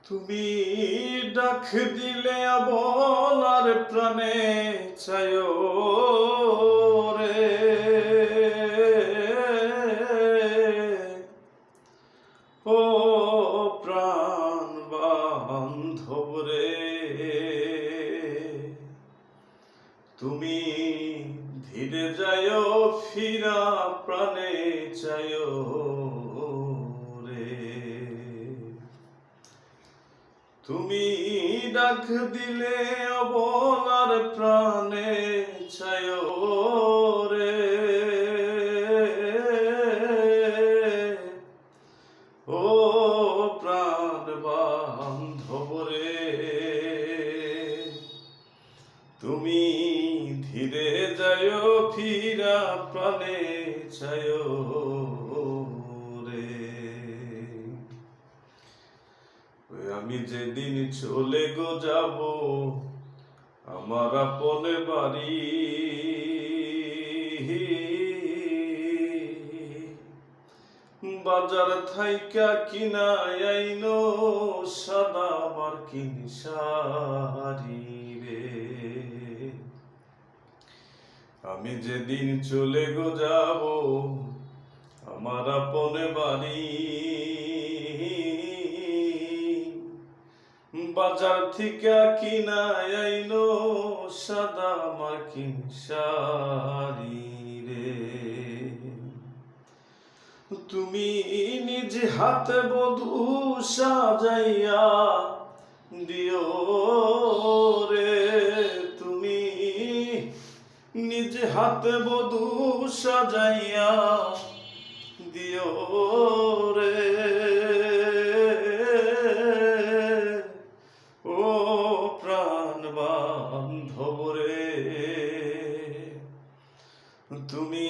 তুমি ডাক দিলে আবলার প্রাণে চায় রে, ও প্রাণ বান্ধব রে, তুমি ধীরে যায় ফিরা প্রাণে চায় রে। তুমি ডাক দিলে অবলার প্রাণে চায় রে, ও প্রাণ বান্ধব রে, তুমি ধীরে যায় ফিরা প্রাণে চায় রে। আমি যেদিন চলে গো যাব আমার আপন বাড়ি, বাজার থাইকা কিনা আইনো সাদা মার্কিন শাড়ি রে। আমি যেদিন চলে গো যাব আমার আপন বাড়ি, বাজার থেকে কিনা আইনো সাদা মার্কিন শাড়ি রে। তুমি নিজ হাতে বধূ সাজাইয়া দিও রে, তুমি নিজ হাতে বধূ সাজাইয়া দিও রে, ও প্রাণ বান্ধব রে, তুমি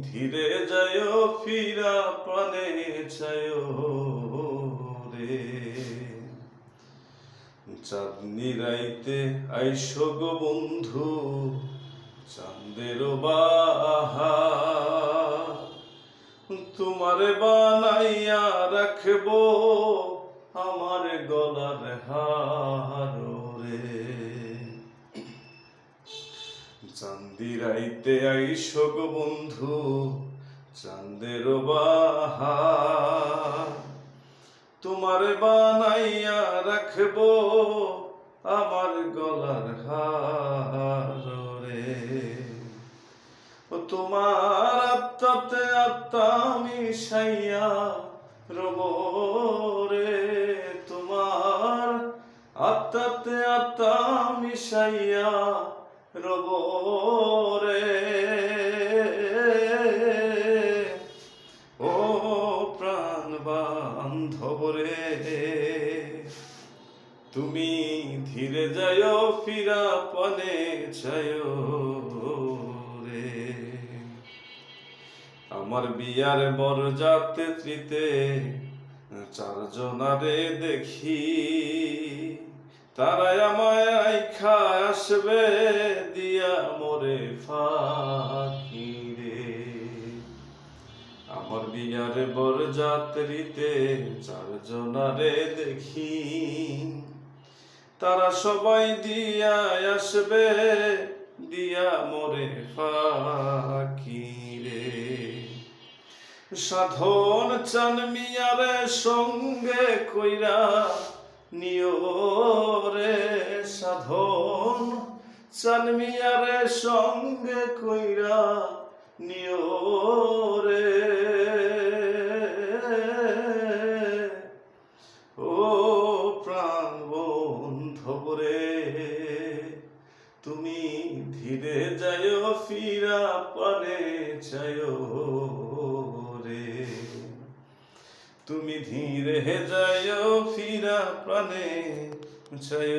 ধীরে যায় ফিরা প্রাণে চায় রে। চাঁদনি রাইতে আইসো গো বন্ধু চাঁদের বাহার, তোমারে বানাইয়া রাখবো আমার গলার হার রে। চাঁদি রাইতে আইসো গো বন্ধু চাঁদের বাহার, তোমারে বানাইয়া রাখবো আমার গলার হার রে। তোমার আত্মাতে আত্মা মিশাইয়া রব রে, তোমার আত্মাতে আত্মা মিশাইয়া রব রে, ও প্রাণ বান্ধব রে, তুমি ধীরে যায় ফিরা প্রাণে চায় রে। আমার বিয়ার বরযাত্রীতে চারজনারে দেখি, তারাই আমায় আইখা আসবে দিয়া মোরে ফাঁকি রে। আমার বিয়ার বরযাত্রীতে চারজনারে দেখি, তারা সবাই দিয়া আসবে দিয়া মোরে ফাঁকি রে। সাধন চান মিয়ারে সঙ্গে কইরা নিও রে, সাধন চান মিয়ারে সঙ্গে কইরা নিও রে, ও প্রাণ বন্ধব রে, তুমি ধীরে যায় ফিরা প্রাণে চায় রে, তুমি ধীরে যায় ফিরা প্রাণে চায়।